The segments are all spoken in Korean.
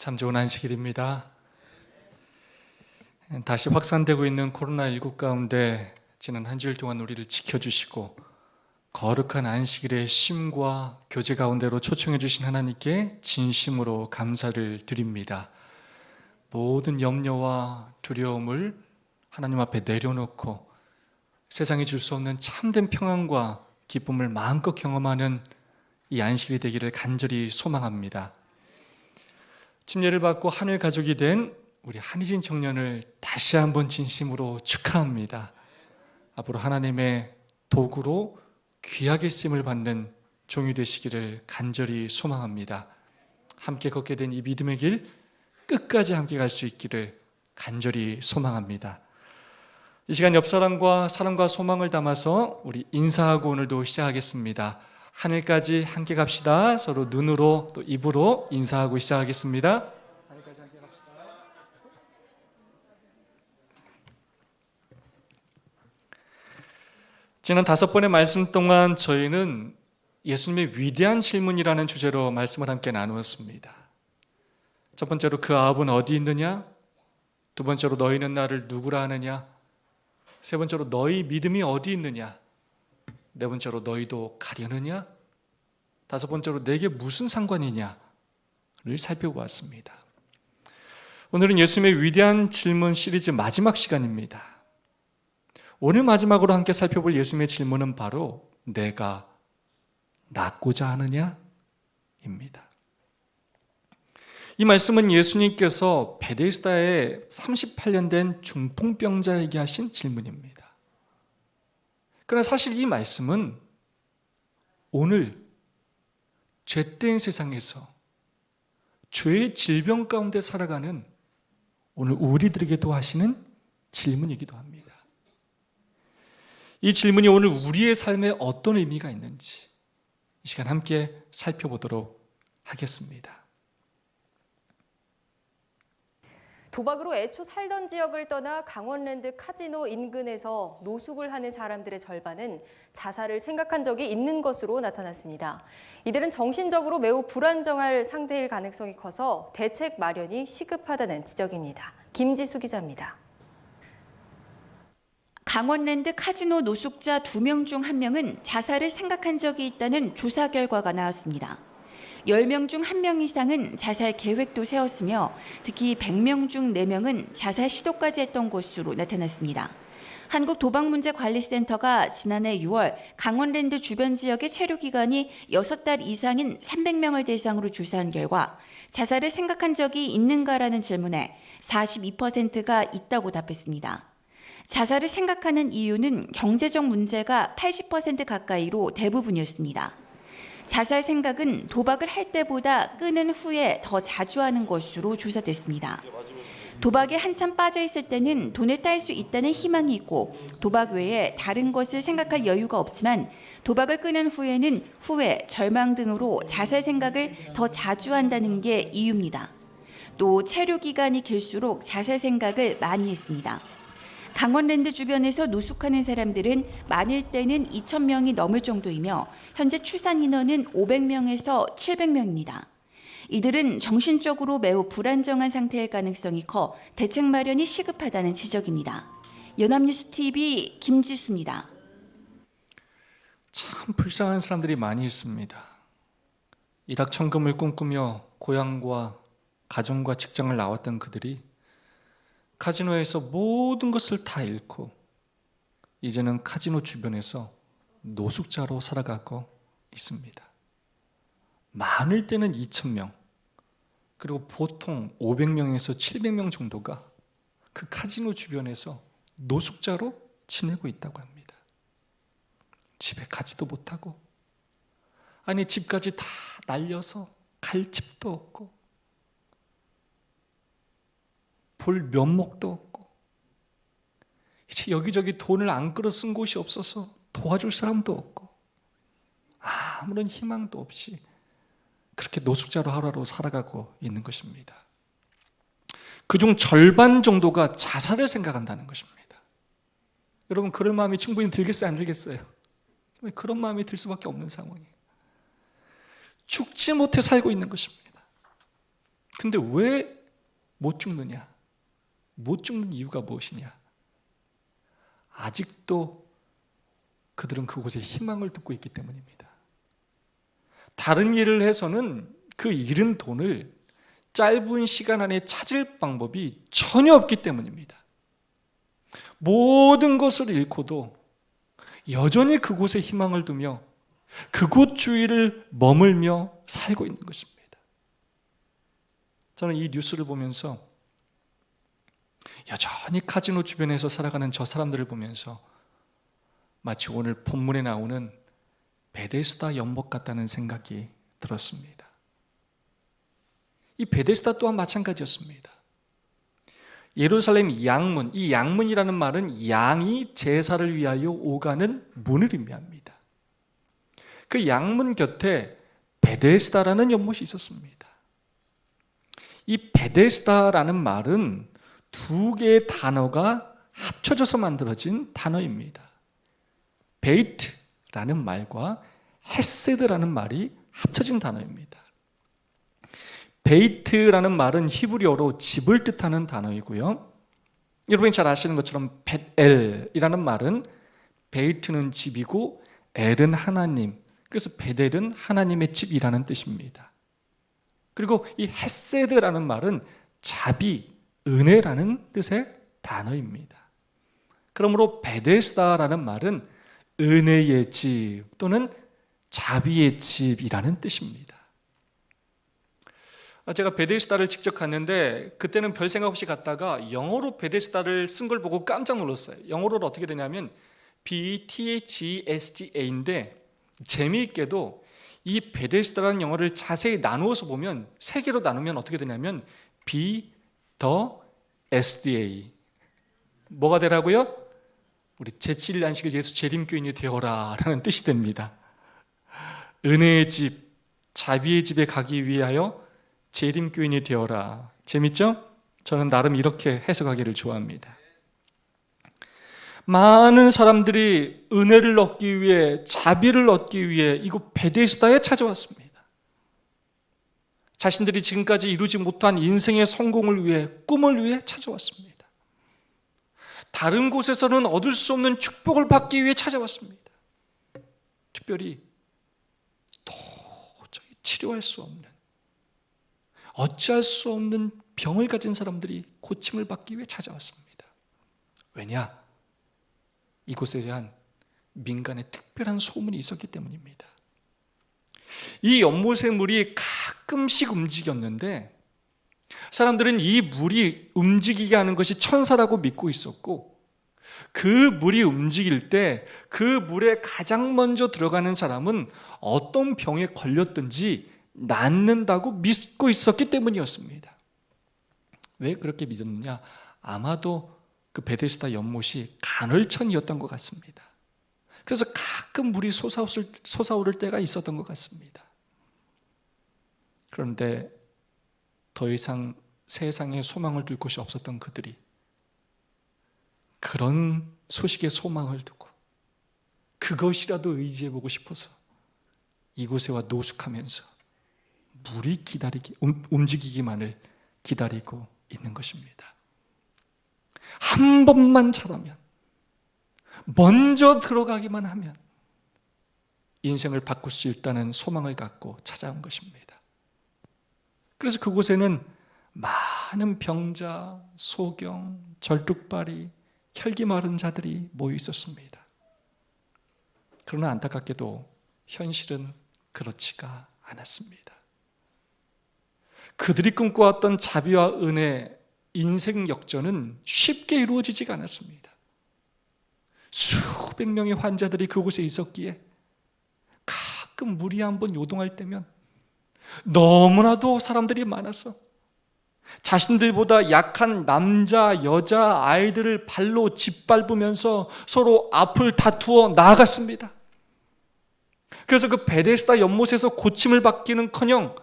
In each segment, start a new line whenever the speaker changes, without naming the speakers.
참 좋은 안식일입니다. 다시 확산되고 있는 코로나19 가운데 지난 한 주일 동안 우리를 지켜주시고 거룩한 안식일의 쉼과 교제 가운데로 초청해 주신 하나님께 진심으로 감사를 드립니다. 모든 염려와 두려움을 하나님 앞에 내려놓고 세상이 줄 수 없는 참된 평안과 기쁨을 마음껏 경험하는 이 안식일이 되기를 간절히 소망합니다. 침례를 받고 하늘 가족이 된 우리 한희진 청년을 다시 한번 진심으로 축하합니다. 앞으로 하나님의 도구로 귀하게 쓰임을 받는 종이 되시기를 간절히 소망합니다. 함께 걷게 된 이 믿음의 길 끝까지 함께 갈 수 있기를 간절히 소망합니다. 이 시간 옆 사람과 사랑과 소망을 담아서 우리 인사하고 오늘도 시작하겠습니다. 하늘까지 함께 갑시다. 서로 눈으로 또 입으로 인사하고 시작하겠습니다. 하늘까지 함께 갑시다. 지난 5번의 말씀 동안 저희는 예수님의 위대한 질문이라는 주제로 말씀을 함께 나누었습니다. 첫 번째로 그 아합은 어디 있느냐? 두 번째로 너희는 나를 누구라 하느냐? 세 번째로 너희 믿음이 어디 있느냐? 네 번째로 너희도 가려느냐? 다섯 번째로 내게 무슨 상관이냐를 살펴보았습니다. 오늘은 예수님의 위대한 질문 시리즈 마지막 시간입니다. 오늘 마지막으로 함께 살펴볼 예수님의 질문은 바로 내가 낫고자 하느냐? 입니다. 이 말씀은 예수님께서 베데스다에 38년 된 중풍병자에게 하신 질문입니다. 그러나 사실 이 말씀은 오늘 죄된 세상에서 죄의 질병 가운데 살아가는 오늘 우리들에게도 하시는 질문이기도 합니다. 이 질문이 오늘 우리의 삶에 어떤 의미가 있는지 이 시간 함께 살펴보도록 하겠습니다.
도박으로 애초 살던 지역을 떠나 강원랜드 카지노 인근에서 노숙을 하는 사람들의 절반은 자살을 생각한 적이 있는 것으로 나타났습니다. 이들은 정신적으로 매우 불안정할 상태일 가능성이 커서 대책 마련이 시급하다는 지적입니다. 김지수 기자입니다.
강원랜드 카지노 노숙자 2명 중 1명은 자살을 생각한 적이 있다는 조사 결과가 나왔습니다. 10명 중 1명 이상은 자살 계획도 세웠으며 특히 100명 중 4명은 자살 시도까지 했던 것으로 나타났습니다. 한국도박문제관리센터가 지난해 6월 강원랜드 주변 지역의 체류기간이 6달 이상인 300명을 대상으로 조사한 결과 자살을 생각한 적이 있는가라는 질문에 42%가 있다고 답했습니다. 자살을 생각하는 이유는 경제적 문제가 80% 가까이로 대부분이었습니다. 자살 생각은 도박을 할 때보다 끄는 후에 더 자주 하는 것으로 조사됐습니다. 도박에 한참 빠져 있을 때는 돈을 딸 수 있다는 희망이 있고 도박 외에 다른 것을 생각할 여유가 없지만 도박을 끄는 후에는 후회, 절망 등으로 자살 생각을 더 자주 한다는 게 이유입니다. 또 체류 기간이 길수록 자살 생각을 많이 했습니다. 강원랜드 주변에서 노숙하는 사람들은 많을 때는 2,000명이 넘을 정도이며 현재 추산 인원은 500명에서 700명입니다. 이들은 정신적으로 매우 불안정한 상태일 가능성이 커 대책 마련이 시급하다는 지적입니다. 연합뉴스TV 김지수입니다.
참 불쌍한 사람들이 많이 있습니다. 일확천금을 꿈꾸며 고향과 가정과 직장을 나왔던 그들이 카지노에서 모든 것을 다 잃고 이제는 카지노 주변에서 노숙자로 살아가고 있습니다. 많을 때는 2,000명, 그리고 보통 500명에서 700명 정도가 그 카지노 주변에서 노숙자로 지내고 있다고 합니다. 집에 가지도 못하고, 아니 집까지 다 날려서 갈 집도 없고 볼 면목도 없고 이제 여기저기 돈을 안 끌어 쓴 곳이 없어서 도와줄 사람도 없고 아무런 희망도 없이 그렇게 노숙자로 하루하루 살아가고 있는 것입니다. 그중 절반 정도가 자살을 생각한다는 것입니다. 여러분 그런 마음이 충분히 들겠어요? 안 들겠어요? 그런 마음이 들 수밖에 없는 상황이에요. 죽지 못해 살고 있는 것입니다. 근데 왜 못 죽느냐? 못 죽는 이유가 무엇이냐? 아직도 그들은 그곳에 희망을 두고 있기 때문입니다. 다른 일을 해서는 그 잃은 돈을 짧은 시간 안에 찾을 방법이 전혀 없기 때문입니다. 모든 것을 잃고도 여전히 그곳에 희망을 두며 그곳 주위를 머물며 살고 있는 것입니다. 저는 이 뉴스를 보면서 여전히 카지노 주변에서 살아가는 저 사람들을 보면서 마치 오늘 본문에 나오는 베데스다 연못 같다는 생각이 들었습니다. 이 베데스다 또한 마찬가지였습니다. 예루살렘 양문, 이 양문이라는 말은 양이 제사를 위하여 오가는 문을 의미합니다. 그 양문 곁에 베데스다라는 연못이 있었습니다. 이 베데스다라는 말은 두 개의 단어가 합쳐져서 만들어진 단어입니다. 베이트라는 말과 헤세드라는 말이 합쳐진 단어입니다. 베이트라는 말은 히브리어로 집을 뜻하는 단어이고요. 여러분이 잘 아시는 것처럼 벳엘이라는 말은 베이트는 집이고 엘은 하나님, 그래서 베델은 하나님의 집이라는 뜻입니다. 그리고 이 헤세드라는 말은 자비, 은혜라는 뜻의 단어입니다. 그러므로 베데스다라는 말은 은혜의 집 또는 자비의 집이라는 뜻입니다. 제가 베데스다를 직접 갔는데 그때는 별 생각 없이 갔다가 영어로 베데스다를 쓴 걸 보고 깜짝 놀랐어요. 영어로는 어떻게 되냐면 BETHSDA인데 재미있게도 이 베데스다라는 영어를 자세히 나누어서 보면 세 개로 나누면 어떻게 되냐면 B, 더, SDA. 뭐가 되라고요? 우리 제7일 안식일 예수 재림교인이 되어라 라는 뜻이 됩니다. 은혜의 집, 자비의 집에 가기 위하여 재림교인이 되어라. 재밌죠? 저는 나름 이렇게 해석하기를 좋아합니다. 많은 사람들이 은혜를 얻기 위해, 자비를 얻기 위해 이곳 베데스다에 찾아왔습니다. 자신들이 지금까지 이루지 못한 인생의 성공을 위해, 꿈을 위해 찾아왔습니다. 다른 곳에서는 얻을 수 없는 축복을 받기 위해 찾아왔습니다. 특별히 도저히 치료할 수 없는, 어찌할 수 없는 병을 가진 사람들이 고침을 받기 위해 찾아왔습니다. 왜냐? 이곳에 대한 민간의 특별한 소문이 있었기 때문입니다. 이 연못의 물이 가끔씩 움직였는데 사람들은 이 물이 움직이게 하는 것이 천사라고 믿고 있었고, 그 물이 움직일 때 그 물에 가장 먼저 들어가는 사람은 어떤 병에 걸렸든지 낫는다고 믿고 있었기 때문이었습니다. 왜 그렇게 믿었느냐? 아마도 그 베데스다 연못이 간헐천이었던 것 같습니다. 그래서 가끔 물이 솟아오를 때가 있었던 것 같습니다. 그런데 더 이상 세상에 소망을 둘 곳이 없었던 그들이 그런 소식에 소망을 두고 그것이라도 의지해보고 싶어서 이곳에 와 노숙하면서 물이 움직이기만을 기다리고 있는 것입니다. 한 번만 잘하면, 먼저 들어가기만 하면 인생을 바꿀 수 있다는 소망을 갖고 찾아온 것입니다. 그래서 그곳에는 많은 병자, 소경, 절뚝발이, 혈기 마른 자들이 모여 있었습니다. 그러나 안타깝게도 현실은 그렇지가 않았습니다. 그들이 꿈꿔왔던 자비와 은혜, 인생 역전은 쉽게 이루어지지가 않았습니다. 수백 명의 환자들이 그곳에 있었기에 가끔 물이 한번 요동할 때면 너무나도 사람들이 많아서 자신들보다 약한 남자, 여자, 아이들을 발로 짓밟으면서 서로 앞을 다투어 나아갔습니다. 그래서 그 베데스다 연못에서 고침을 받기는커녕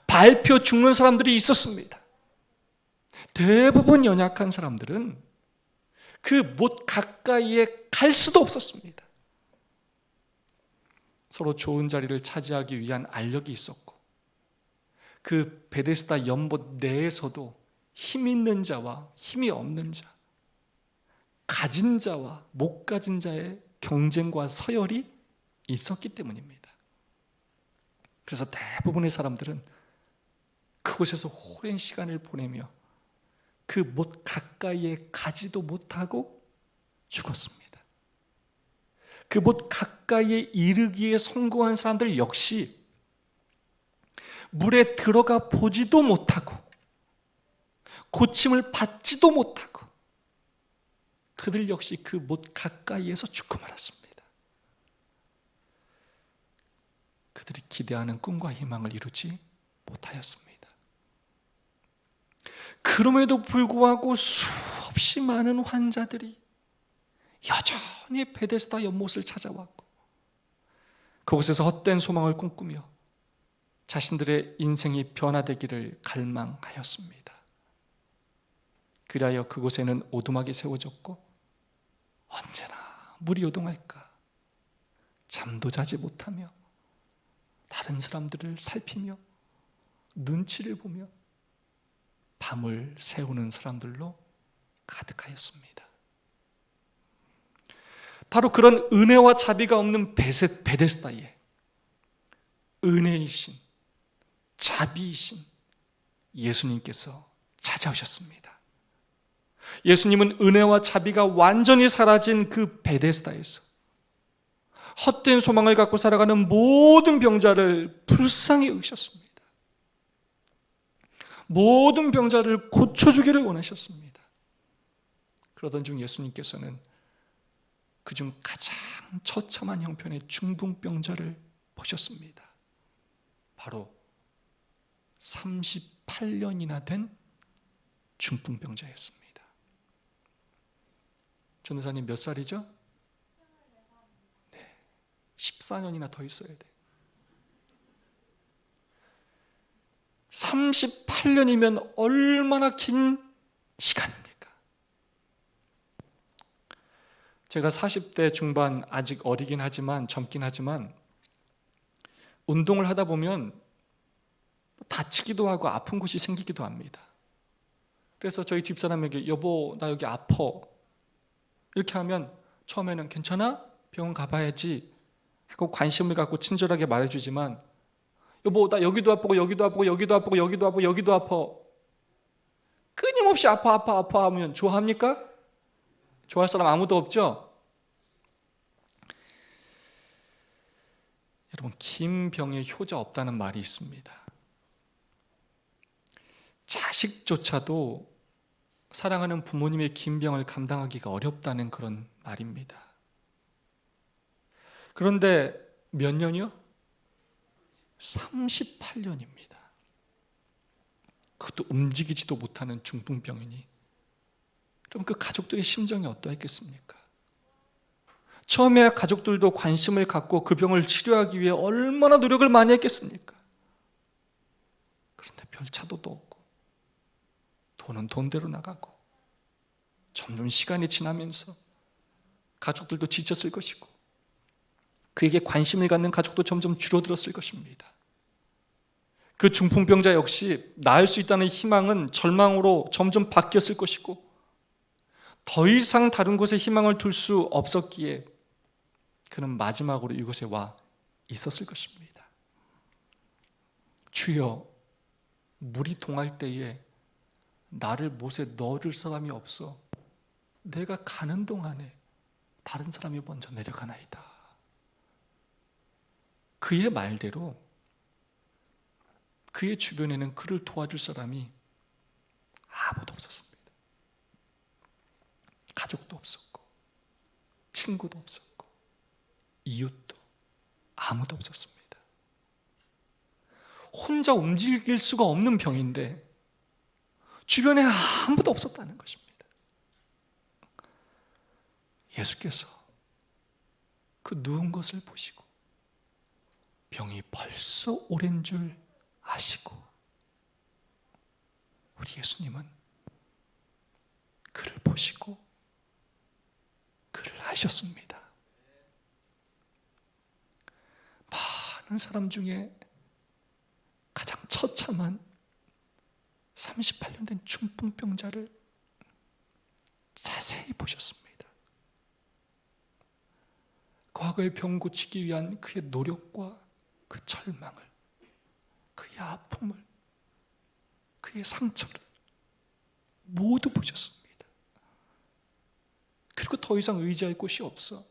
밟혀 죽는 사람들이 있었습니다. 대부분 연약한 사람들은 그 못 가까이에 갈 수도 없었습니다. 서로 좋은 자리를 차지하기 위한 알력이 있었고, 그 베데스다 연못 내에서도 힘 있는 자와 힘이 없는 자, 가진 자와 못 가진 자의 경쟁과 서열이 있었기 때문입니다. 그래서 대부분의 사람들은 그곳에서 오랜 시간을 보내며 그 못 가까이에 가지도 못하고 죽었습니다. 그 못 가까이에 이르기에 성공한 사람들 역시 물에 들어가 보지도 못하고 고침을 받지도 못하고 그들 역시 그 못 가까이에서 죽고 말았습니다. 그들이 기대하는 꿈과 희망을 이루지 못하였습니다. 그럼에도 불구하고 수없이 많은 환자들이 여전히 베데스다 연못을 찾아왔고 그곳에서 헛된 소망을 꿈꾸며 자신들의 인생이 변화되기를 갈망하였습니다. 그리하여 그곳에는 오두막이 세워졌고 언제나 물이 요동할까 잠도 자지 못하며 다른 사람들을 살피며 눈치를 보며 밤을 새우는 사람들로 가득하였습니다. 바로 그런 은혜와 자비가 없는 베데스다에 은혜이신 자비이신 예수님께서 찾아오셨습니다. 예수님은 은혜와 자비가 완전히 사라진 그 베데스다에서 헛된 소망을 갖고 살아가는 모든 병자를 불쌍히 여기셨습니다. 모든 병자를 고쳐주기를 원하셨습니다. 그러던 중 예수님께서는 그중 가장 처참한 형편의 중풍병자를 보셨습니다. 바로 38년이나 된 중풍병자였습니다. 전도사님 몇 살이죠? 네, 14년이나 더 있어야 돼. 38년이면 얼마나 긴 시간입니까? 제가 40대 중반 아직 어리긴 하지만 젊긴 하지만 운동을 하다 보면 다치기도 하고 아픈 곳이 생기기도 합니다. 그래서 저희 집사람에게 여보 나 여기 아파 이렇게 하면 처음에는 괜찮아? 병원 가봐야지 하고 관심을 갖고 친절하게 말해주지만 여보 나 여기도 아프고 여기도 아프고 여기도 아프고 여기도 아프고 여기도 아파 끊임없이 아파 하면 좋아합니까? 좋아할 사람 아무도 없죠? 여러분 긴 병에 효자 없다는 말이 있습니다. 자식조차도 사랑하는 부모님의 긴 병을 감당하기가 어렵다는 그런 말입니다. 그런데 몇 년이요? 38년입니다. 그것도 움직이지도 못하는 중풍병이니 그럼 그 가족들의 심정이 어떠했겠습니까? 처음에 가족들도 관심을 갖고 그 병을 치료하기 위해 얼마나 노력을 많이 했겠습니까? 그런데 별 차도도 없고 돈은 돈대로 나가고 점점 시간이 지나면서 가족들도 지쳤을 것이고 그에게 관심을 갖는 가족도 점점 줄어들었을 것입니다. 그 중풍병자 역시 나을 수 있다는 희망은 절망으로 점점 바뀌었을 것이고 더 이상 다른 곳에 희망을 둘 수 없었기에 그는 마지막으로 이곳에 와 있었을 것입니다. 주여 물이 동할 때에 나를 못에 넣어줄 사람이 없어 내가 가는 동안에 다른 사람이 먼저 내려가나이다. 그의 말대로 그의 주변에는 그를 도와줄 사람이 아무도 없었습니다. 가족도 없었고 친구도 없었고 이웃도 아무도 없었습니다. 혼자 움직일 수가 없는 병인데 주변에 아무도 없었다는 것입니다. 예수께서 그 누운 것을 보시고 병이 벌써 오랜 줄 아시고 우리 예수님은 그를 보시고 그를 아셨습니다. 많은 사람 중에 가장 처참한 38년 된 중풍병자를 자세히 보셨습니다. 과거의 병 고치기 위한 그의 노력과 그 절망을, 그의 아픔을, 그의 상처를 모두 보셨습니다. 그리고 더 이상 의지할 곳이 없어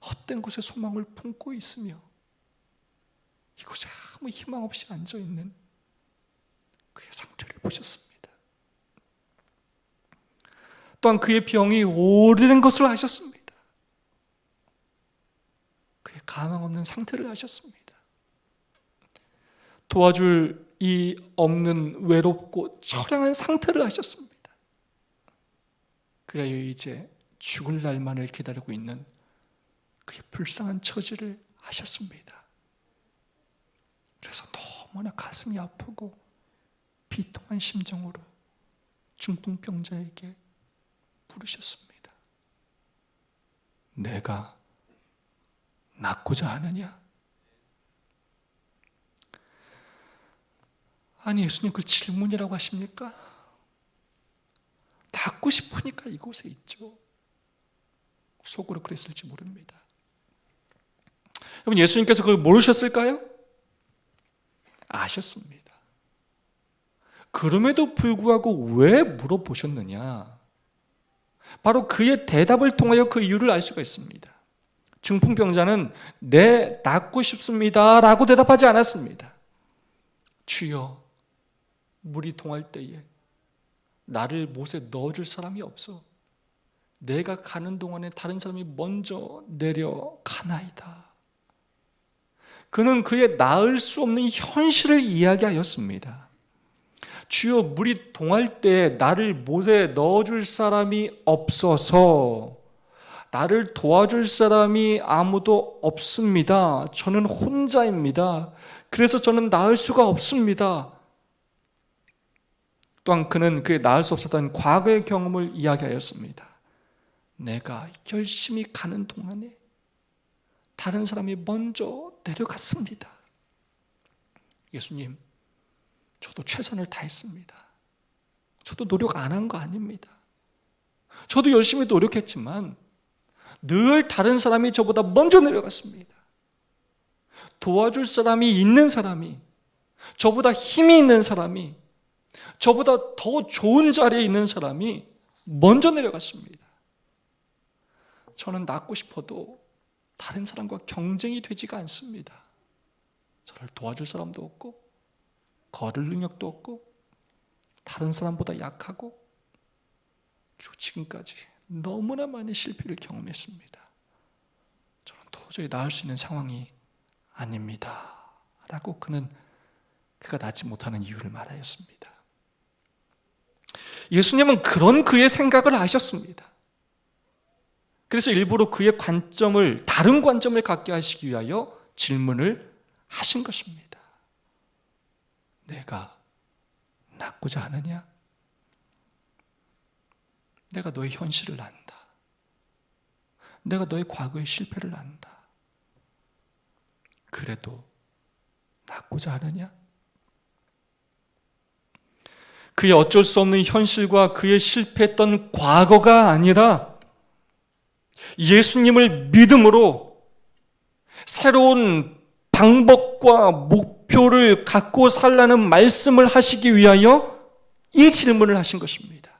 헛된 곳에 소망을 품고 있으며 이곳에 아무 희망 없이 앉아있는 그의 상태를 보셨습니다. 또한 그의 병이 오래된 것을 아셨습니다. 그의 가망 없는 상태를 아셨습니다. 도와줄 이 없는 외롭고 처량한 상태를 아셨습니다. 그래야 이제 죽을 날만을 기다리고 있는 그의 불쌍한 처지를 아셨습니다. 그래서 너무나 가슴이 아프고 비통한 심정으로 중풍병자에게 부르셨습니다. 내가 낫고자 하느냐? 아니, 예수님 그걸 질문이라고 하십니까? 낫고 싶으니까 이곳에 있죠. 속으로 그랬을지 모릅니다. 여러분, 예수님께서 그걸 모르셨을까요? 아셨습니다. 그럼에도 불구하고 왜 물어보셨느냐? 바로 그의 대답을 통하여 그 이유를 알 수가 있습니다. 중풍병자는 네, 낫고 싶습니다 라고 대답하지 않았습니다. 주여, 물이 동할 때에 나를 못에 넣어줄 사람이 없어. 내가 가는 동안에 다른 사람이 먼저 내려가나이다. 그는 그의 나을 수 없는 현실을 이야기하였습니다. 주여, 물이 동할 때 나를 못에 넣어줄 사람이 없어서 나를 도와줄 사람이 아무도 없습니다. 저는 혼자입니다. 그래서 저는 나을 수가 없습니다. 또한 그는 그의 나을 수 없었던 과거의 경험을 이야기하였습니다. 내가 열심히 가는 동안에 다른 사람이 먼저 내려갔습니다. 예수님, 저도 최선을 다했습니다. 저도 노력 안 한 거 아닙니다. 저도 열심히 노력했지만 늘 다른 사람이 저보다 먼저 내려갔습니다. 도와줄 사람이 있는 사람이, 저보다 힘이 있는 사람이, 저보다 더 좋은 자리에 있는 사람이 먼저 내려갔습니다. 저는 낫고 싶어도 다른 사람과 경쟁이 되지가 않습니다. 저를 도와줄 사람도 없고 걸을 능력도 없고 다른 사람보다 약하고, 그리고 지금까지 너무나 많은 실패를 경험했습니다. 저는 도저히 나을 수 있는 상황이 아닙니다 라고 그가 낫지 못하는 이유를 말하였습니다. 예수님은 그런 그의 생각을 아셨습니다. 그래서 일부러 그의 관점을, 다른 관점을 갖게 하시기 위하여 질문을 하신 것입니다. 내가 낫고자 하느냐? 내가 너의 현실을 안다. 내가 너의 과거의 실패를 안다. 그래도 낫고자 하느냐? 그의 어쩔 수 없는 현실과 그의 실패했던 과거가 아니라 예수님을 믿음으로 새로운 방법과 목표를 갖고 살라는 말씀을 하시기 위하여 이 질문을 하신 것입니다.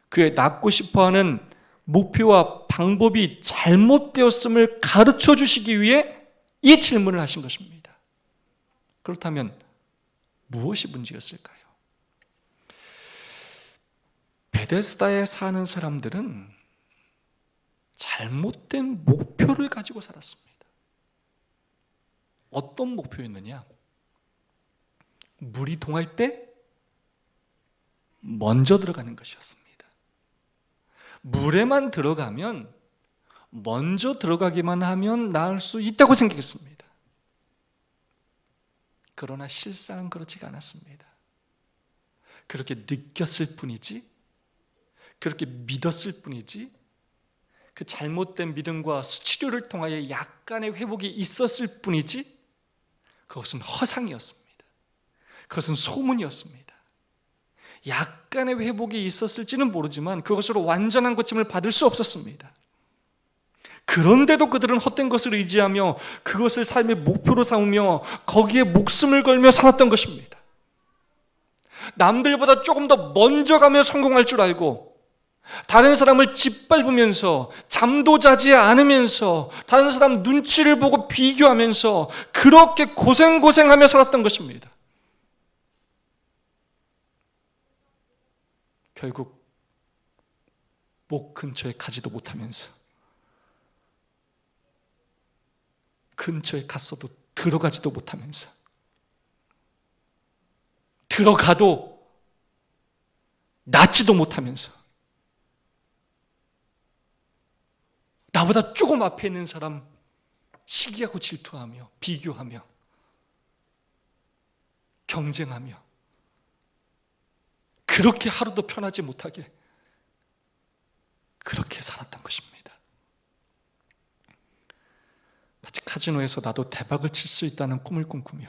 그의 낫고 싶어하는 목표와 방법이 잘못되었음을 가르쳐 주시기 위해 이 질문을 하신 것입니다. 그렇다면 무엇이 문제였을까요? 베데스다에 사는 사람들은 잘못된 목표를 가지고 살았습니다. 어떤 목표였느냐? 물이 동할 때 먼저 들어가는 것이었습니다. 물에만 들어가면, 먼저 들어가기만 하면 나을 수 있다고 생각했습니다. 그러나 실상은 그렇지가 않았습니다. 그렇게 느꼈을 뿐이지, 그렇게 믿었을 뿐이지, 그 잘못된 믿음과 수치료를 통하여 약간의 회복이 있었을 뿐이지, 그것은 허상이었습니다. 그것은 소문이었습니다. 약간의 회복이 있었을지는 모르지만 그것으로 완전한 고침을 받을 수 없었습니다. 그런데도 그들은 헛된 것을 의지하며 그것을 삶의 목표로 삼으며 거기에 목숨을 걸며 살았던 것입니다. 남들보다 조금 더 먼저 가며 성공할 줄 알고 다른 사람을 짓밟으면서 잠도 자지 않으면서 다른 사람 눈치를 보고 비교하면서 그렇게 고생하며 살았던 것입니다. 결국 목 근처에 가지도 못하면서 근처에 갔어도 들어가지도 못하면서 들어가도 낫지도 못하면서 나보다 조금 앞에 있는 사람 시기하고 질투하며 비교하며 경쟁하며 그렇게 하루도 편하지 못하게 그렇게 살았던 것입니다. 마치 카지노에서 나도 대박을 칠 수 있다는 꿈을 꿈꾸며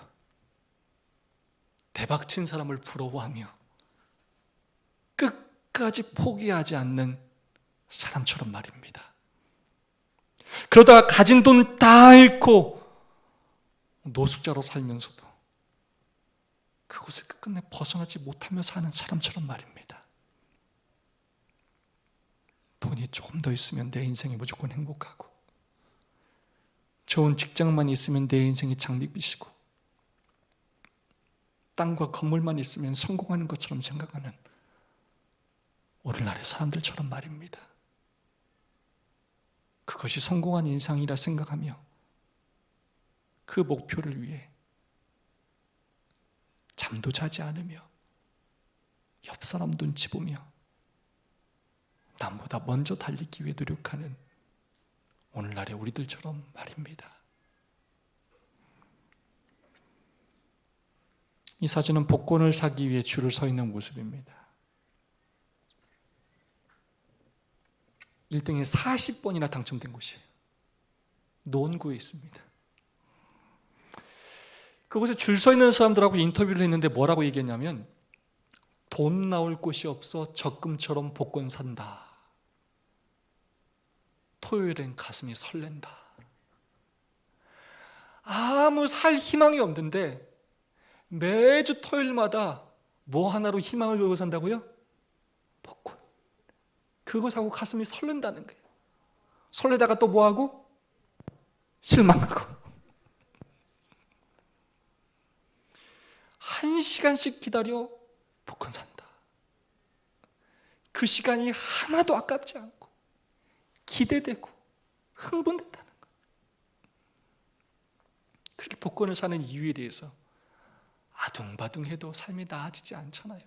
대박 친 사람을 부러워하며 끝까지 포기하지 않는 사람처럼 말입니다. 그러다가 가진 돈 다 잃고 노숙자로 살면서도 그곳을 끝끝내 벗어나지 못하며 사는 사람처럼 말입니다. 돈이 조금 더 있으면 내 인생이 무조건 행복하고 좋은 직장만 있으면 내 인생이 장밋빛이고 땅과 건물만 있으면 성공하는 것처럼 생각하는 오늘날의 사람들처럼 말입니다. 그것이 성공한 인생이라 생각하며 그 목표를 위해 잠도 자지 않으며 옆 사람 눈치 보며 남보다 먼저 달리기 위해 노력하는 오늘날의 우리들처럼 말입니다. 이 사진은 복권을 사기 위해 줄을 서 있는 모습입니다. 1등에 40번이나 당첨된 곳이에요. 논구에 있습니다. 그곳에 줄 서 있는 사람들하고 인터뷰를 했는데 뭐라고 얘기했냐면 돈 나올 곳이 없어 적금처럼 복권 산다. 토요일엔 가슴이 설렌다. 아무 살 희망이 없는데 매주 토요일마다 뭐 하나로 희망을 걸고 산다고요? 복권. 그거 사고 가슴이 설렌다는 거예요. 설레다가 또 뭐하고? 실망하고. 1시간씩 기다려 복권 산다. 그 시간이 하나도 아깝지 않고 기대되고 흥분된다는 거예요. 그렇게 복권을 사는 이유에 대해서 아둥바둥해도 삶이 나아지지 않잖아요.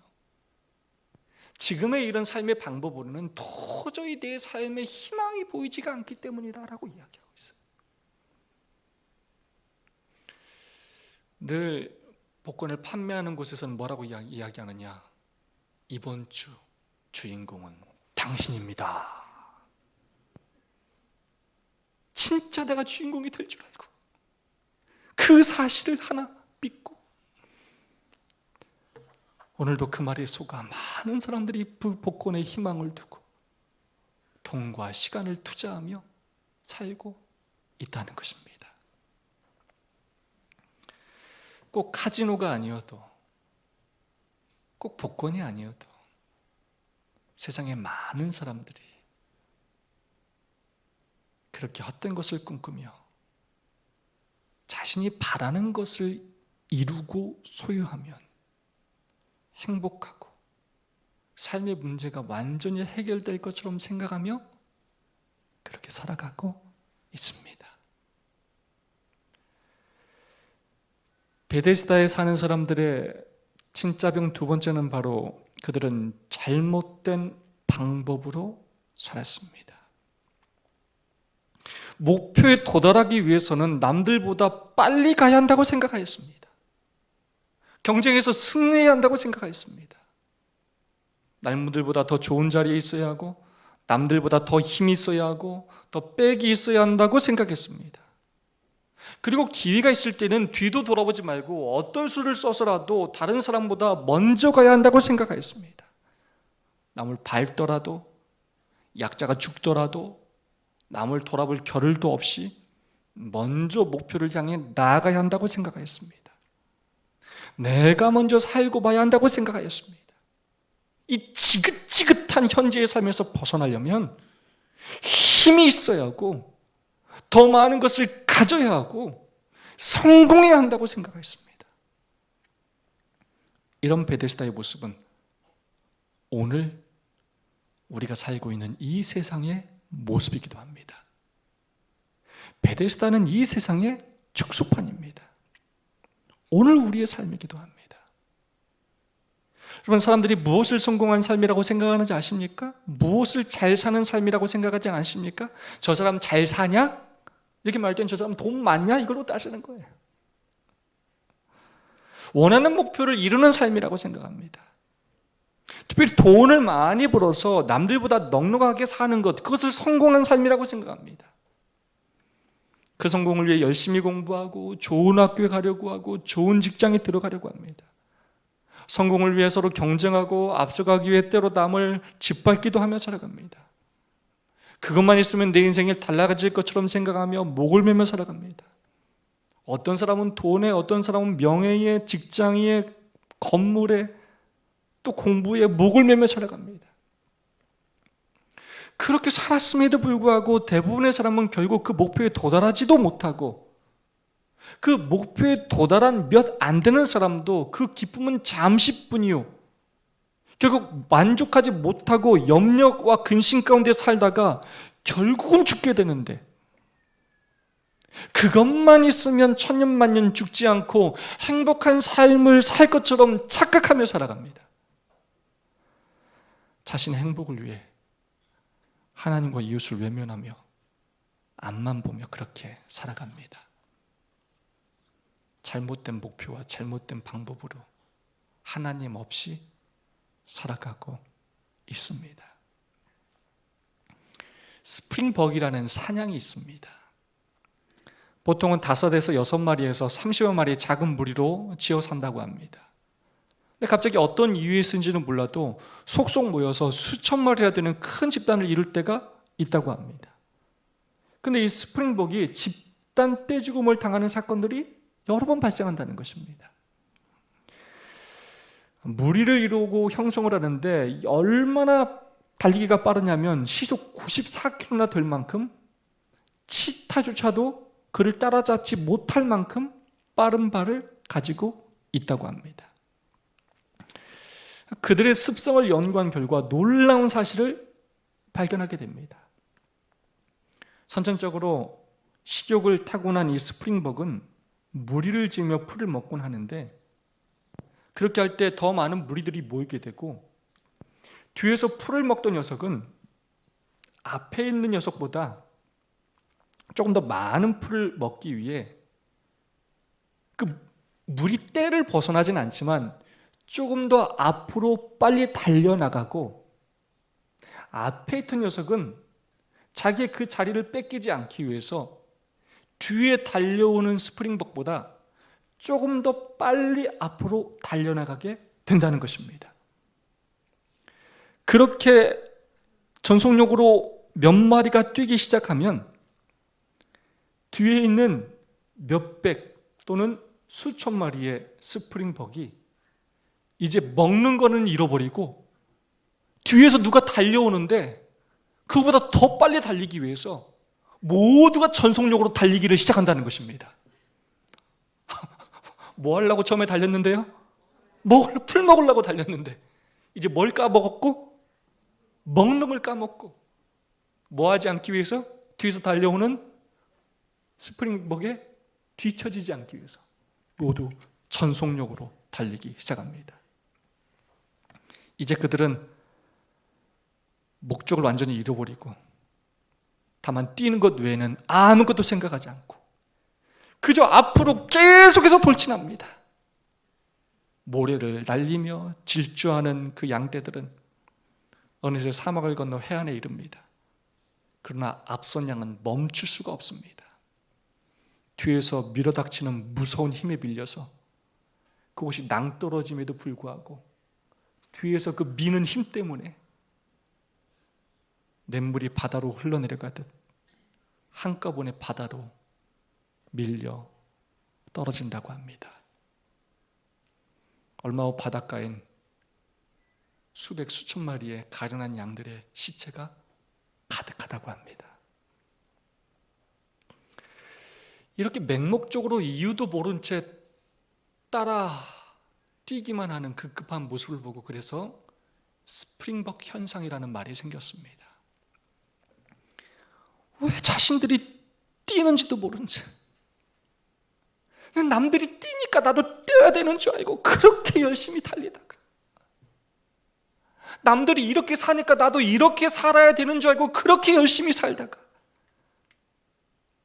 지금의 이런 삶의 방법으로는 도저히 내 삶에 희망이 보이지가 않기 때문이다라고 이야기하고 있어요. 늘 복권을 판매하는 곳에서는 뭐라고 이야기하느냐? 이번 주 주인공은 당신입니다. 진짜 내가 주인공이 될 줄 알고 그 사실을 하나 믿고 오늘도 그 말에 속아 많은 사람들이 복권에 희망을 두고 돈과 시간을 투자하며 살고 있다는 것입니다. 꼭 카지노가 아니어도 꼭 복권이 아니어도 세상에 많은 사람들이 그렇게 헛된 것을 꿈꾸며 자신이 바라는 것을 이루고 소유하면 행복하고 삶의 문제가 완전히 해결될 것처럼 생각하며 그렇게 살아가고 있습니다. 베데스다에 사는 사람들의 진짜 병 두 번째는 바로 그들은 잘못된 방법으로 살았습니다. 목표에 도달하기 위해서는 남들보다 빨리 가야 한다고 생각하였습니다. 경쟁에서 승리해야 한다고 생각하였습니다. 남들보다 더 좋은 자리에 있어야 하고 남들보다 더 힘이 있어야 하고 더 빽이 있어야 한다고 생각했습니다. 그리고 기회가 있을 때는 뒤도 돌아보지 말고 어떤 수를 써서라도 다른 사람보다 먼저 가야 한다고 생각하였습니다. 남을 밟더라도, 약자가 죽더라도 남을 돌아볼 겨를도 없이 먼저 목표를 향해 나아가야 한다고 생각하였습니다. 내가 먼저 살고 봐야 한다고 생각하였습니다. 이 지긋지긋한 현재의 삶에서 벗어나려면 힘이 있어야 하고 더 많은 것을 가져야 하고 성공해야 한다고 생각했습니다. 이런 베데스다의 모습은 오늘 우리가 살고 있는 이 세상의 모습이기도 합니다. 베데스다는 이 세상의 축소판입니다. 오늘 우리의 삶이기도 합니다. 여러분, 사람들이 무엇을 성공한 삶이라고 생각하는지 아십니까? 무엇을 잘 사는 삶이라고 생각하지 않습니까? 저 사람 잘 사냐? 이렇게 말할 때는 저 사람 돈 많냐? 이걸로 따지는 거예요. 원하는 목표를 이루는 삶이라고 생각합니다. 특별히 돈을 많이 벌어서 남들보다 넉넉하게 사는 것, 그것을 성공한 삶이라고 생각합니다. 그 성공을 위해 열심히 공부하고 좋은 학교에 가려고 하고 좋은 직장에 들어가려고 합니다. 성공을 위해 서로 경쟁하고 앞서가기 위해 때로 남을 짓밟기도 하며 살아갑니다. 그것만 있으면 내 인생이 달라질 것처럼 생각하며 목을 매며 살아갑니다. 어떤 사람은 돈에, 어떤 사람은 명예에, 직장에, 건물에, 또 공부에 목을 매며 살아갑니다. 그렇게 살았음에도 불구하고 대부분의 사람은 결국 그 목표에 도달하지도 못하고, 그 목표에 도달한 몇 안 되는 사람도 그 기쁨은 잠시뿐이요, 결국 만족하지 못하고 염려와 근심 가운데 살다가 결국은 죽게 되는데, 그것만 있으면 천년만년 죽지 않고 행복한 삶을 살 것처럼 착각하며 살아갑니다. 자신의 행복을 위해 하나님과 이웃을 외면하며 앞만 보며 그렇게 살아갑니다. 잘못된 목표와 잘못된 방법으로 하나님 없이 살아가고 있습니다. 스프링벅이라는 사냥이 있습니다. 보통은 5에서 6마리에서 30여 마리의 작은 무리로 지어 산다고 합니다. 근데 갑자기 어떤 이유에 쓴지는 몰라도 속속 모여서 수천 마리나 되는 큰 집단을 이룰 때가 있다고 합니다. 근데 이 스프링벅이 집단 떼죽음을 당하는 사건들이 여러 번 발생한다는 것입니다. 무리를 이루고 형성을 하는데 얼마나 달리기가 빠르냐면 시속 94km나 될 만큼 치타조차도 그를 따라잡지 못할 만큼 빠른 발을 가지고 있다고 합니다. 그들의 습성을 연구한 결과 놀라운 사실을 발견하게 됩니다. 선천적으로 식욕을 타고난 이 스프링벅은 무리를 지으며 풀을 먹곤 하는데, 그렇게 할 때 더 많은 무리들이 모이게 되고, 뒤에서 풀을 먹던 녀석은 앞에 있는 녀석보다 조금 더 많은 풀을 먹기 위해 그 무리 떼를 벗어나진 않지만 조금 더 앞으로 빨리 달려나가고, 앞에 있던 녀석은 자기의 그 자리를 뺏기지 않기 위해서 뒤에 달려오는 스프링벅보다 조금 더 빨리 앞으로 달려나가게 된다는 것입니다. 그렇게 전속력으로 몇 마리가 뛰기 시작하면 뒤에 있는 몇백 또는 수천 마리의 스프링벅이 이제 먹는 거는 잃어버리고 뒤에서 누가 달려오는데 그보다 더 빨리 달리기 위해서 모두가 전속력으로 달리기를 시작한다는 것입니다. 뭐 하려고 처음에 달렸는데요? 풀 먹으려고 달렸는데 이제 뭘 까먹었고? 먹는 걸 까먹고, 뭐 하지 않기 위해서? 뒤에서 달려오는 스프링벅에 뒤처지지 않기 위해서 모두 전속력으로 달리기 시작합니다. 이제 그들은 목적을 완전히 잃어버리고 다만 뛰는 것 외에는 아무것도 생각하지 않고 그저 앞으로 계속해서 돌진합니다. 모래를 날리며 질주하는 그 양떼들은 어느새 사막을 건너 해안에 이릅니다. 그러나 앞선 양은 멈출 수가 없습니다. 뒤에서 밀어닥치는 무서운 힘에 빌려서 그곳이 낭떠러짐에도 불구하고 뒤에서 그 미는 힘 때문에 냇물이 바다로 흘러내려가듯 한꺼번에 바다로 밀려 떨어진다고 합니다. 얼마 후 바닷가엔 수백 수천 마리의 가련한 양들의 시체가 가득하다고 합니다. 이렇게 맹목적으로 이유도 모른 채 따라 뛰기만 하는 그 급한 모습을 보고 그래서 스프링벅 현상이라는 말이 생겼습니다. 왜 자신들이 뛰는지도 모른 채 남들이 뛰니까 나도 뛰어야 되는 줄 알고 그렇게 열심히 달리다가 남들이 이렇게 사니까 나도 이렇게 살아야 되는 줄 알고 그렇게 열심히 살다가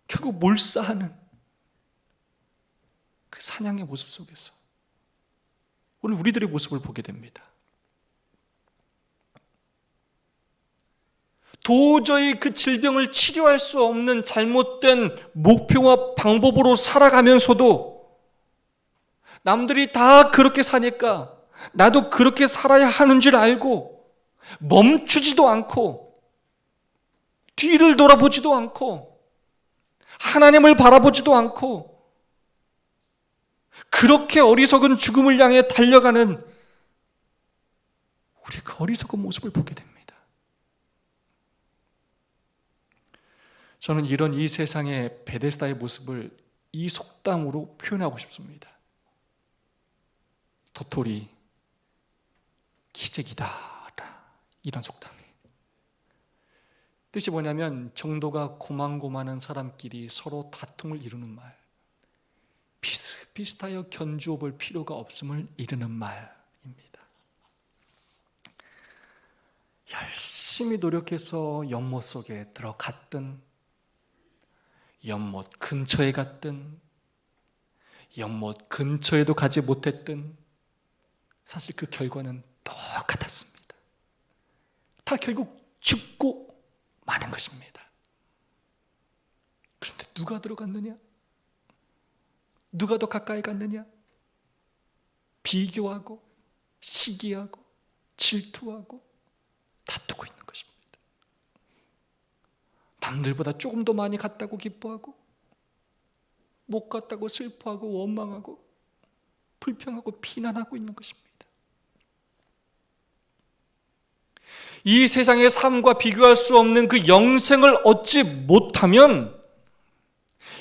결국 몰사하는 그 사냥의 모습 속에서 오늘 우리들의 모습을 보게 됩니다. 도저히 그 질병을 치료할 수 없는 잘못된 목표와 방법으로 살아가면서도 남들이 다 그렇게 사니까 나도 그렇게 살아야 하는 줄 알고 멈추지도 않고 뒤를 돌아보지도 않고 하나님을 바라보지도 않고 그렇게 어리석은 죽음을 향해 달려가는 우리의 그 어리석은 모습을 보게 됩니다. 저는 이런 이 세상의 베데스다의 모습을 이 속담으로 표현하고 싶습니다. 도토리 기적이다. 이런 속담이. 뜻이 뭐냐면 정도가 고만고만한 사람끼리 서로 다툼을 이루는 말, 비슷비슷하여 견주어 볼 필요가 없음을 이르는 말입니다. 열심히 노력해서 연못 속에 들어갔든 연못 근처에 갔든 연못 근처에도 가지 못했든 사실 그 결과는 똑같았습니다. 다 결국 죽고 마는 것입니다. 그런데 누가 들어갔느냐? 누가 더 가까이 갔느냐? 비교하고 시기하고 질투하고 다투고 있는 것입니다. 남들보다 조금 더 많이 갔다고 기뻐하고 못 갔다고 슬퍼하고 원망하고 불평하고 비난하고 있는 것입니다. 이 세상의 삶과 비교할 수 없는 그 영생을 얻지 못하면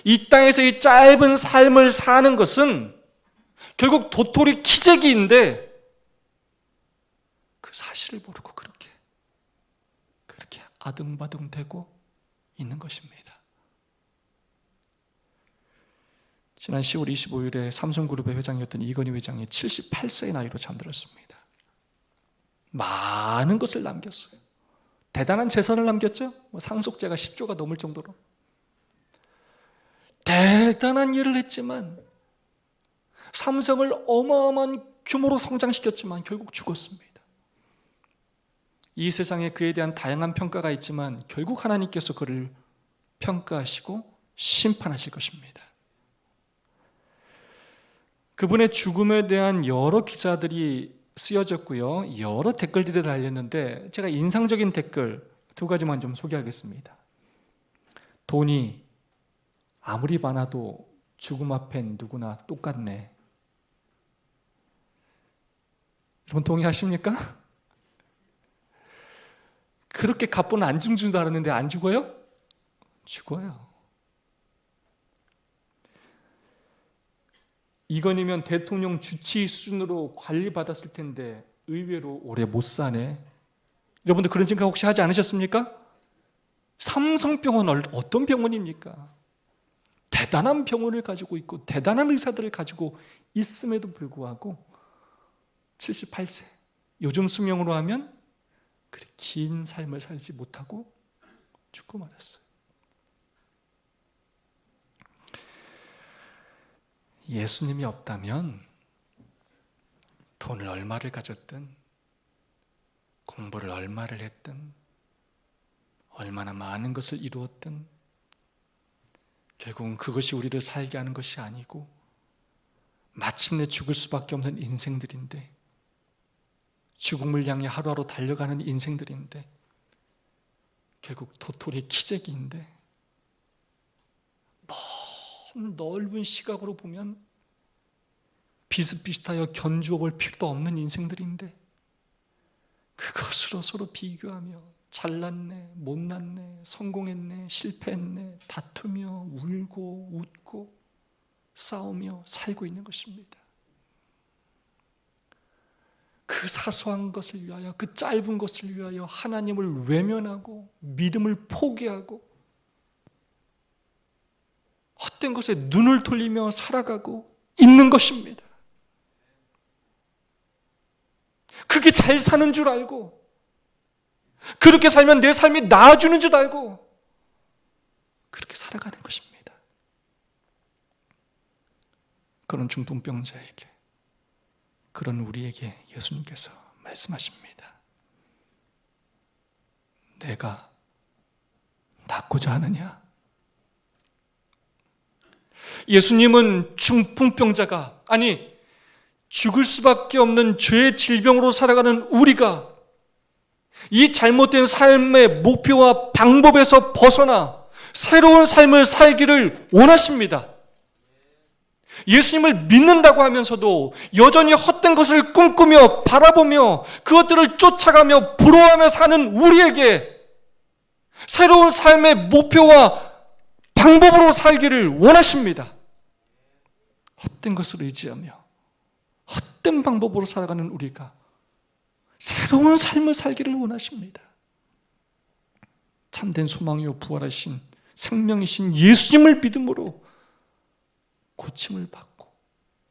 이 땅에서 이 짧은 삶을 사는 것은 결국 도토리 키재기인데 그 사실을 모르고 그렇게 아등바등되고 있는 것입니다. 지난 10월 25일에 삼성그룹의 회장이었던 이건희 회장이 78세의 나이로 잠들었습니다. 많은 것을 남겼어요. 대단한 재산을 남겼죠. 상속재가 10조가 넘을 정도로 대단한 일을 했지만 삼성을 어마어마한 규모로 성장시켰지만 결국 죽었습니다. 이 세상에 그에 대한 다양한 평가가 있지만 결국 하나님께서 그를 평가하시고 심판하실 것입니다. 그분의 죽음에 대한 여러 기사들이 쓰여졌고요. 여러 댓글들이 달렸는데 제가 인상적인 댓글 두 가지만 좀 소개하겠습니다. 돈이 아무리 많아도 죽음 앞엔 누구나 똑같네. 여러분 동의하십니까? 그렇게 갑분은 안 죽는 줄 알았는데 안 죽어요? 죽어요. 이건이면 대통령 주치 수준으로 관리받았을 텐데 의외로 오래 못 사네. 여러분들 그런 생각 혹시 하지 않으셨습니까? 삼성병원 어떤 병원입니까? 대단한 병원을 가지고 있고 대단한 의사들을 가지고 있음에도 불구하고 78세 요즘 수명으로 하면 그렇게 긴 삶을 살지 못하고 죽고 말았어요. 예수님이 없다면 돈을 얼마를 가졌든 공부를 얼마를 했든 얼마나 많은 것을 이루었든 결국은 그것이 우리를 살게 하는 것이 아니고 마침내 죽을 수밖에 없는 인생들인데, 죽음을 향해 하루하루 달려가는 인생들인데, 결국 도토리의 기재기인데, 먼 넓은 시각으로 보면 비슷비슷하여 견주어 볼 필요도 없는 인생들인데, 그것으로 서로 비교하며 잘났네, 못났네, 성공했네, 실패했네, 다투며 울고 웃고 싸우며 살고 있는 것입니다. 그 사소한 것을 위하여, 그 짧은 것을 위하여 하나님을 외면하고 믿음을 포기하고 헛된 것에 눈을 돌리며 살아가고 있는 것입니다. 그게 잘 사는 줄 알고, 그렇게 살면 내 삶이 나아지는 줄 알고 그렇게 살아가는 것입니다. 그런 중풍병자에게, 그런 우리에게 예수님께서 말씀하십니다. 내가 낫고자 하느냐? 예수님은 중풍병자가, 아니 죽을 수밖에 없는 죄의 질병으로 살아가는 우리가 이 잘못된 삶의 목표와 방법에서 벗어나 새로운 삶을 살기를 원하십니다. 예수님을 믿는다고 하면서도 여전히 헛된 것을 꿈꾸며 바라보며 그것들을 쫓아가며 부러워하며 사는 우리에게 새로운 삶의 목표와 방법으로 살기를 원하십니다. 헛된 것을 의지하며 헛된 방법으로 살아가는 우리가 새로운 삶을 살기를 원하십니다. 참된 소망이요 부활하신 생명이신 예수님을 믿음으로 고침을 받고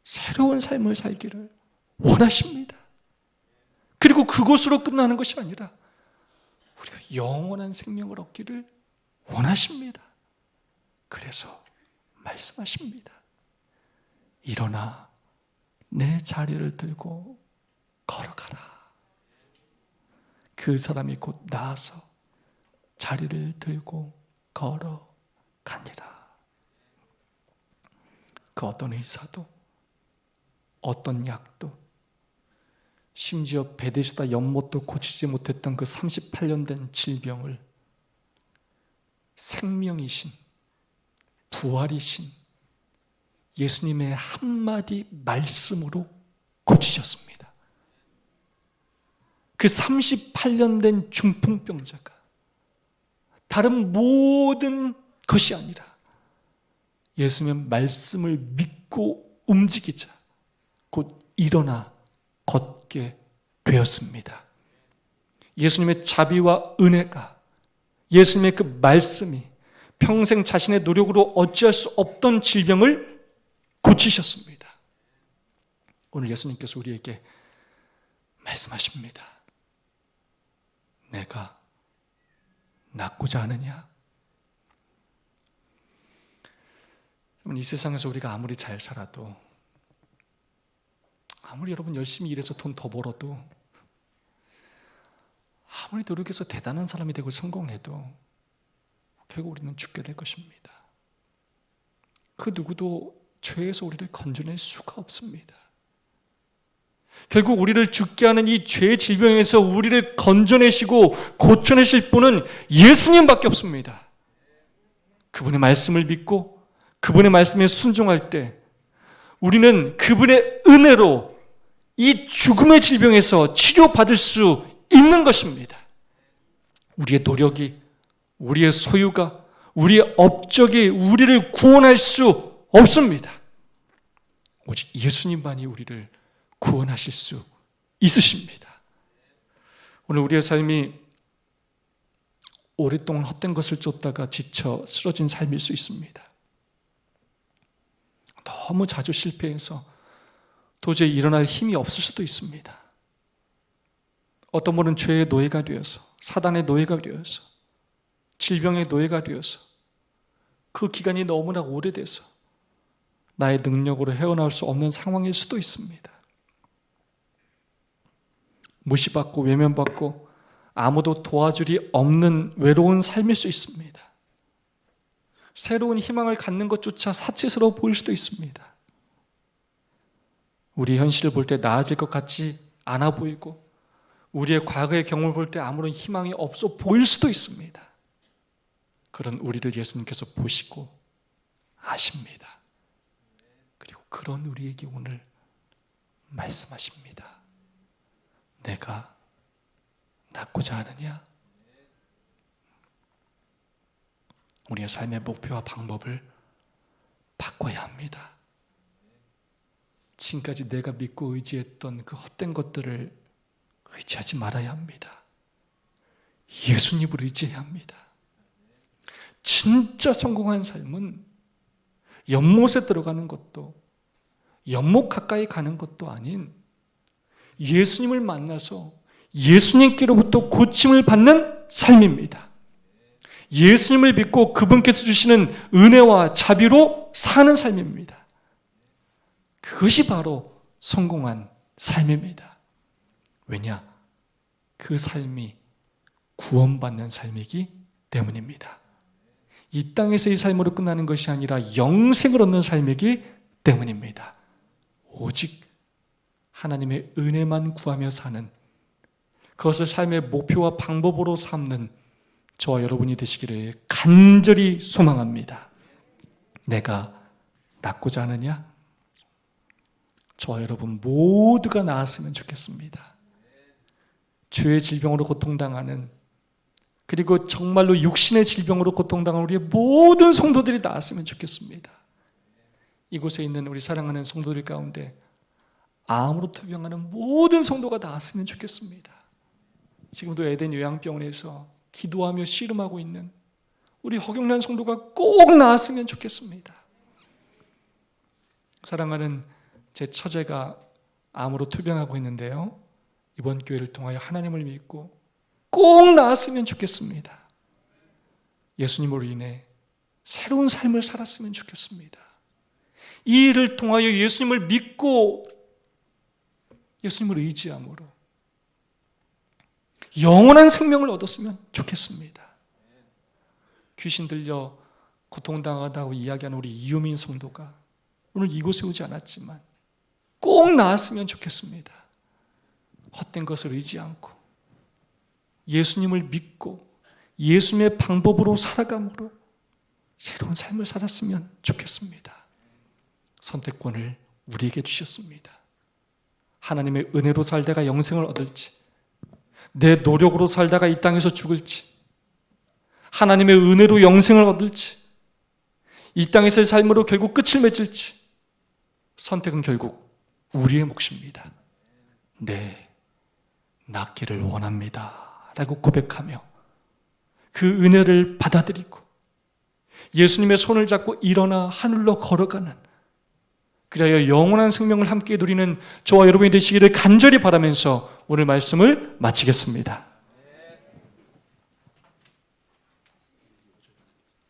새로운 삶을 살기를 원하십니다. 그리고 그것으로 끝나는 것이 아니라 우리가 영원한 생명을 얻기를 원하십니다. 그래서 말씀하십니다. 일어나 내 자리를 들고 걸어가라. 그 사람이 곧 나아서 자리를 들고 걸어가니라. 그 어떤 의사도, 어떤 약도, 심지어 베데스다 연못도 고치지 못했던 그 38년 된 질병을 생명이신, 부활이신 예수님의 한마디 말씀으로 고치셨습니다. 그 38년 된 중풍병자가 다른 모든 것이 아니라 예수님의 말씀을 믿고 움직이자 곧 일어나 걷게 되었습니다. 예수님의 자비와 은혜가, 예수님의 그 말씀이 평생 자신의 노력으로 어찌할 수 없던 질병을 고치셨습니다. 오늘 예수님께서 우리에게 말씀하십니다. 내가 낫고자 하느냐? 이 세상에서 우리가 아무리 잘 살아도, 아무리 여러분 열심히 일해서 돈 더 벌어도, 아무리 노력해서 대단한 사람이 되고 성공해도 결국 우리는 죽게 될 것입니다. 그 누구도 죄에서 우리를 건져낼 수가 없습니다. 결국 우리를 죽게 하는 이 죄의 질병에서 우리를 건져내시고 고쳐내실 분은 예수님밖에 없습니다. 그분의 말씀을 믿고 그분의 말씀에 순종할 때 우리는 그분의 은혜로 이 죽음의 질병에서 치료받을 수 있는 것입니다. 우리의 노력이, 우리의 소유가, 우리의 업적이 우리를 구원할 수 없습니다. 오직 예수님만이 우리를 구원하실 수 있으십니다. 오늘 우리의 삶이 오랫동안 헛된 것을 쫓다가 지쳐 쓰러진 삶일 수 있습니다. 너무 자주 실패해서 도저히 일어날 힘이 없을 수도 있습니다. 어떤 분은 죄의 노예가 되어서, 사단의 노예가 되어서, 질병의 노예가 되어서 그 기간이 너무나 오래돼서 나의 능력으로 헤어나올 수 없는 상황일 수도 있습니다. 무시받고 외면받고 아무도 도와줄이 없는 외로운 삶일 수 있습니다. 새로운 희망을 갖는 것조차 사치스러워 보일 수도 있습니다. 우리 현실을 볼 때 나아질 것 같지 않아 보이고 우리의 과거의 경험을 볼 때 아무런 희망이 없어 보일 수도 있습니다. 그런 우리를 예수님께서 보시고 아십니다. 그리고 그런 우리에게 오늘 말씀하십니다. 내가 낫고자 하느냐? 우리의 삶의 목표와 방법을 바꿔야 합니다. 지금까지 내가 믿고 의지했던 그 헛된 것들을 의지하지 말아야 합니다. 예수님을 의지해야 합니다. 진짜 성공한 삶은 연못에 들어가는 것도 연못 가까이 가는 것도 아닌 예수님을 만나서 예수님께로부터 고침을 받는 삶입니다. 예수님을 믿고 그분께서 주시는 은혜와 자비로 사는 삶입니다. 그것이 바로 성공한 삶입니다. 왜냐? 그 삶이 구원받는 삶이기 때문입니다. 이 땅에서의 삶으로 끝나는 것이 아니라 영생을 얻는 삶이기 때문입니다. 오직 하나님의 은혜만 구하며 사는, 그것을 삶의 목표와 방법으로 삼는 저와 여러분이 되시기를 간절히 소망합니다. 내가 낫고자 하느냐? 저와 여러분 모두가 나았으면 좋겠습니다. 죄의 질병으로 고통당하는, 그리고 정말로 육신의 질병으로 고통당하는 우리의 모든 성도들이 나았으면 좋겠습니다. 이곳에 있는 우리 사랑하는 성도들 가운데 암으로 투병하는 모든 성도가 나았으면 좋겠습니다. 지금도 에덴 요양병원에서 기도하며 씨름하고 있는 우리 허경란 성도가 꼭 나았으면 좋겠습니다. 사랑하는 제 처제가 암으로 투병하고 있는데요, 이번 교회를 통하여 하나님을 믿고 꼭 나았으면 좋겠습니다. 예수님으로 인해 새로운 삶을 살았으면 좋겠습니다. 이 일을 통하여 예수님을 믿고 예수님을 의지함으로 영원한 생명을 얻었으면 좋겠습니다. 귀신 들려 고통당하다고 이야기하는 우리 이유민 성도가 오늘 이곳에 오지 않았지만 꼭 나았으면 좋겠습니다. 헛된 것을 의지 않고 예수님을 믿고 예수님의 방법으로 살아감으로 새로운 삶을 살았으면 좋겠습니다. 선택권을 우리에게 주셨습니다. 하나님의 은혜로 살다가 영생을 얻을지, 내 노력으로 살다가 이 땅에서 죽을지, 하나님의 은혜로 영생을 얻을지, 이 땅에서의 삶으로 결국 끝을 맺을지, 선택은 결국 우리의 몫입니다. 네, 낫기를 원합니다 라고 고백하며 그 은혜를 받아들이고 예수님의 손을 잡고 일어나 하늘로 걸어가는, 그리하여 영원한 생명을 함께 누리는 저와 여러분이 되시기를 간절히 바라면서 오늘 말씀을 마치겠습니다.